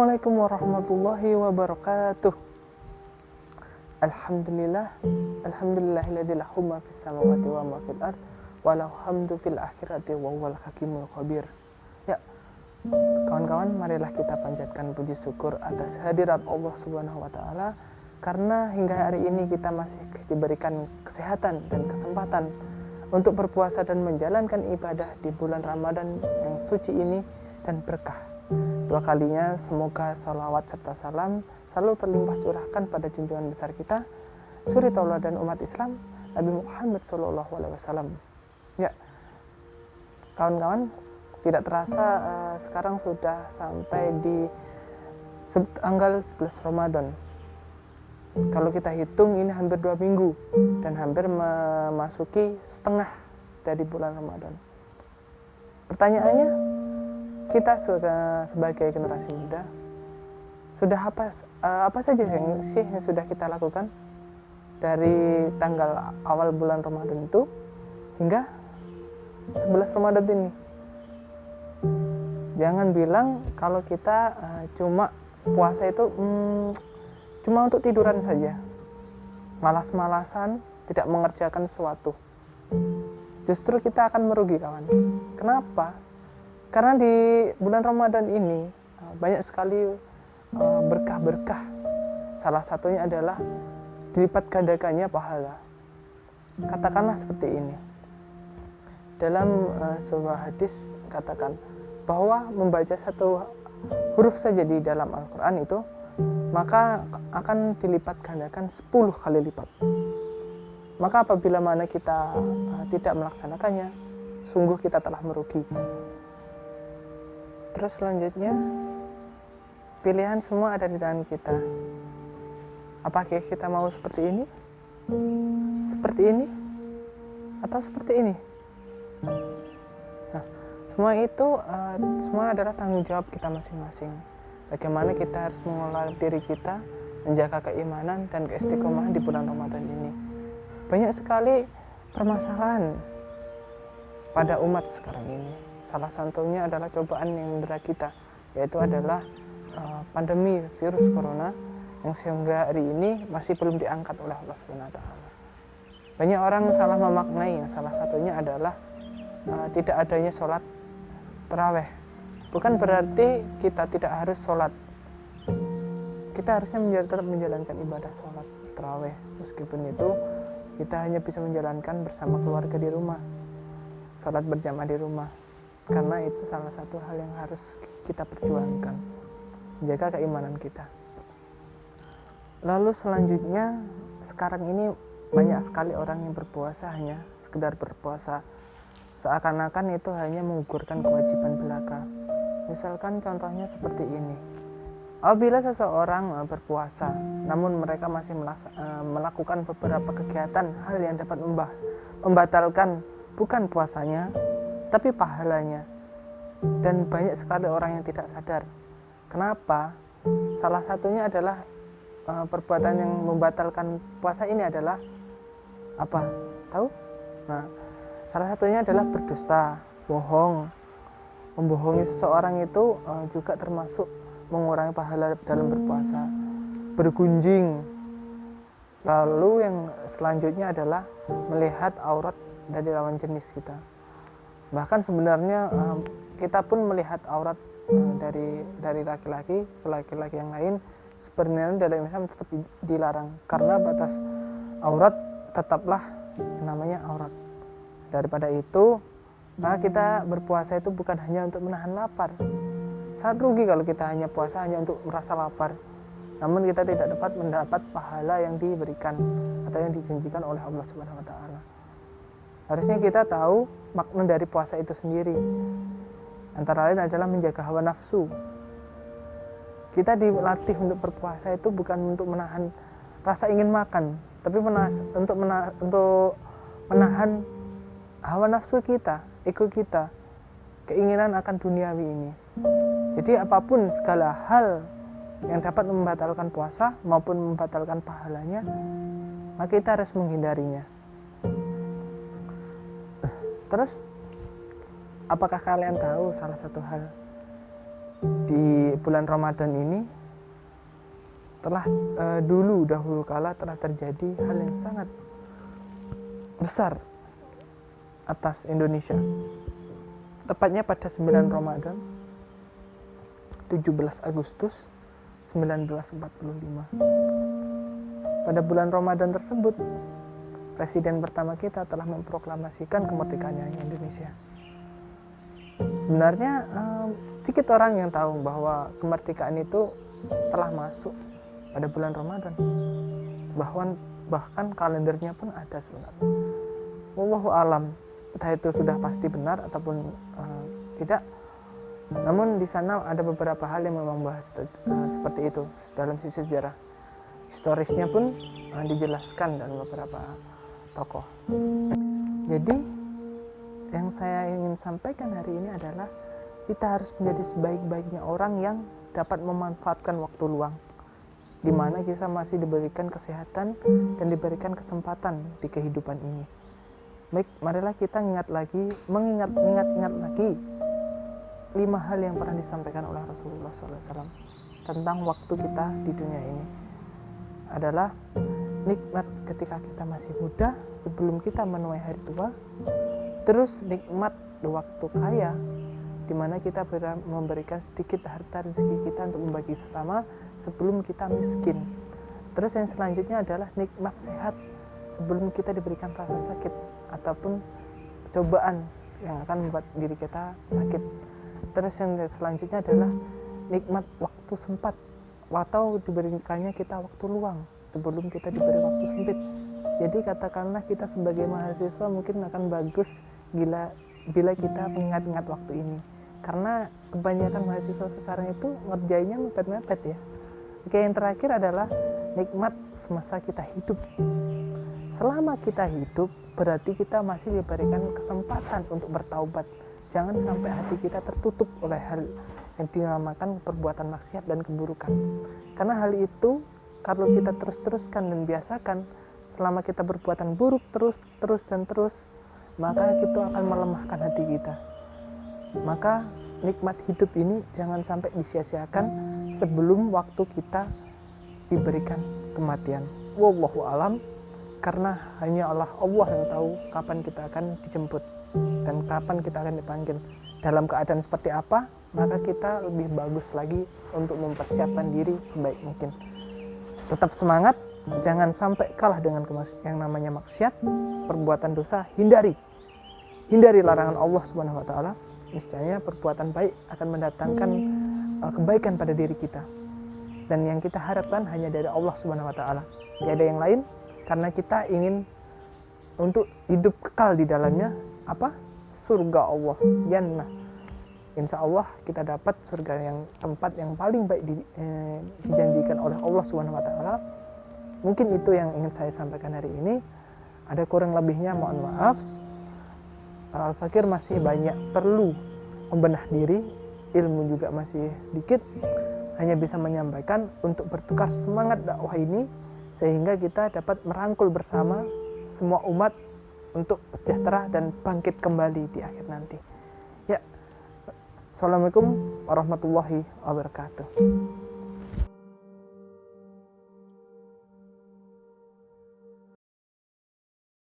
Assalamualaikum warahmatullahi wabarakatuh. Alhamdulillahilladzi lahu ma fis samawati wa ma fil ard wa lahu hamdu fil akhirati wa huwal hakimul khabir. Ya, kawan-kawan, marilah kita panjatkan puji syukur atas hadirat Allah Subhanahu wa taala karena hingga hari ini kita masih diberikan kesehatan dan kesempatan untuk berpuasa dan menjalankan ibadah di bulan Ramadan yang suci ini dan berkah. Dua kalinya semoga salawat serta salam selalu terlimpah curahkan pada junjungan besar kita, suri tauladan umat Islam, Nabi Muhammad SAW. Ya, kawan-kawan, tidak terasa sekarang sudah sampai di tanggal 11 Ramadan. Kalau kita hitung ini hampir 2 minggu dan hampir memasuki setengah dari bulan Ramadan. Pertanyaannya, kita sebagai generasi muda sudah apa saja yang sudah kita lakukan dari tanggal awal bulan Ramadan itu hingga 11 Ramadan ini. Jangan bilang kalau kita cuma puasa itu cuma untuk tiduran saja, malas-malasan, tidak mengerjakan sesuatu. Justru kita akan merugi, kawan. Kenapa? Karena di bulan Ramadan ini banyak sekali berkah-berkah. Salah satunya adalah dilipat gandakannya pahala. Katakanlah seperti ini. Dalam sebuah hadis katakan bahwa membaca satu huruf saja di dalam Al-Quran itu maka akan dilipat gandakan 10 kali lipat. Maka apabila mana kita tidak melaksanakannya, sungguh kita telah merugi. Terus selanjutnya, pilihan semua ada di tangan kita. Apakah kita mau seperti ini? Seperti ini? Atau seperti ini? Nah, semua itu semua adalah tanggung jawab kita masing-masing. Bagaimana kita harus mengelola diri kita, menjaga keimanan dan keistiqomahan di bulan Ramadan ini. Banyak sekali permasalahan pada umat sekarang ini. Salah satunya adalah cobaan yang mendera kita, yaitu adalah pandemi virus corona yang sehingga hari ini masih belum diangkat oleh Allah SWT. Banyak orang salah memaknai, salah satunya adalah tidak adanya sholat tarawih. Bukan berarti kita tidak harus sholat. Kita harusnya tetap menjalankan ibadah sholat tarawih. Meskipun itu kita hanya bisa menjalankan bersama keluarga di rumah, sholat berjamaah di rumah. Karena itu salah satu hal yang harus kita perjuangkan, menjaga keimanan kita. Lalu selanjutnya, sekarang ini banyak sekali orang yang berpuasa hanya sekedar berpuasa, seakan-akan itu hanya menggugurkan kewajiban belaka. Misalkan contohnya seperti ini. Apabila seseorang berpuasa, namun mereka masih melakukan beberapa kegiatan hal yang dapat membatalkan bukan puasanya, tapi pahalanya. Dan banyak sekali orang yang tidak sadar. Kenapa? Salah satunya adalah perbuatan yang membatalkan puasa ini adalah apa? Tahu? Nah, salah satunya adalah berdusta, bohong. Membohongi seseorang itu juga termasuk mengurangi pahala dalam berpuasa. Bergunjing. Lalu yang selanjutnya adalah melihat aurat dari lawan jenis kita. Bahkan sebenarnya kita pun melihat aurat dari laki-laki ke laki-laki yang lain sebenarnya dalam Islam tetap dilarang, karena batas aurat tetaplah namanya aurat. Daripada itu, maka kita berpuasa itu bukan hanya untuk menahan lapar. Sangat rugi kalau kita hanya puasa hanya untuk merasa lapar, namun kita tidak dapat mendapat pahala yang diberikan atau yang dijanjikan oleh Allah Subhanahu wa taala. Harusnya kita tahu makna dari puasa itu sendiri. Antara lain adalah menjaga hawa nafsu. Kita dilatih untuk berpuasa itu bukan untuk menahan rasa ingin makan, tapi untuk menahan hawa nafsu kita, ego kita, keinginan akan duniawi ini. Jadi apapun segala hal yang dapat membatalkan puasa maupun membatalkan pahalanya, maka kita harus menghindarinya. Terus, apakah kalian tahu salah satu hal di bulan Ramadan ini telah dahulu kala telah terjadi hal yang sangat besar atas Indonesia. Tepatnya pada 9 Ramadan 17 Agustus 1945. Pada bulan Ramadan tersebut, Presiden pertama kita telah memproklamasikan kemerdekaannya Indonesia. Sebenarnya sedikit orang yang tahu bahwa kemerdekaan itu telah masuk pada bulan Ramadan. Bahkan kalendernya pun ada sebenarnya. Wallahu alam, entah itu sudah pasti benar ataupun tidak. Namun di sana ada beberapa hal yang memang bahas seperti itu dalam sisi sejarah. Historisnya pun dijelaskan dalam beberapa tokoh. Jadi yang saya ingin sampaikan hari ini adalah kita harus menjadi sebaik-baiknya orang yang dapat memanfaatkan waktu luang, di mana kita masih diberikan kesehatan dan diberikan kesempatan di kehidupan ini. Baik, marilah kita mengingat lagi 5 hal yang pernah disampaikan oleh Rasulullah SAW tentang waktu kita di dunia ini. Adalah nikmat ketika kita masih muda sebelum kita menuai hari tua, terus nikmat di waktu kaya di mana kita memberikan sedikit harta rezeki kita untuk membagi sesama sebelum kita miskin. Terus yang selanjutnya adalah nikmat sehat sebelum kita diberikan rasa sakit ataupun cobaan yang akan membuat diri kita sakit. Terus yang selanjutnya adalah nikmat waktu sempat atau diberikannya kita waktu luang sebelum kita diberi waktu sempit. Jadi katakanlah kita sebagai mahasiswa mungkin akan bagus bila kita mengingat-ingat waktu ini. Karena kebanyakan mahasiswa sekarang itu ngerjainnya mepet-mepet ya. Oke, yang terakhir adalah nikmat semasa kita hidup. Selama kita hidup berarti kita masih diberikan kesempatan untuk bertaubat. Jangan sampai hati kita tertutup oleh hal yang dinamakan perbuatan maksiat dan keburukan. Karena hal itu kalau kita terus-teruskan dan biasakan, selama kita berbuatan buruk terus, maka itu akan melemahkan hati kita. Maka nikmat hidup ini jangan sampai disia-siakan sebelum waktu kita diberikan kematian. Wallahu alam, karena hanya Allah yang tahu kapan kita akan dijemput dan kapan kita akan dipanggil. Dalam keadaan seperti apa, maka kita lebih bagus lagi untuk mempersiapkan diri sebaik mungkin. Tetap semangat, jangan sampai kalah dengan yang namanya maksiat, perbuatan dosa, hindari larangan Allah Subhanahu wa taala. Niscaya perbuatan baik akan mendatangkan kebaikan pada diri kita. Dan yang kita harapkan hanya dari Allah Subhanahu wa taala. Tidak ada yang lain, karena kita ingin untuk hidup kekal di dalamnya surga Allah, jannah. Insya Allah kita dapat surga yang tempat yang paling baik dijanjikan oleh Allah Subhanahu wa taala. Mungkin itu yang ingin saya sampaikan hari ini. Ada kurang lebihnya mohon maaf. Al-Fakir masih banyak perlu membenah diri, ilmu juga masih sedikit. Hanya bisa menyampaikan untuk bertukar semangat dakwah ini sehingga kita dapat merangkul bersama semua umat untuk sejahtera dan bangkit kembali di akhir nanti. Ya, Assalamualaikum warahmatullahi wabarakatuh.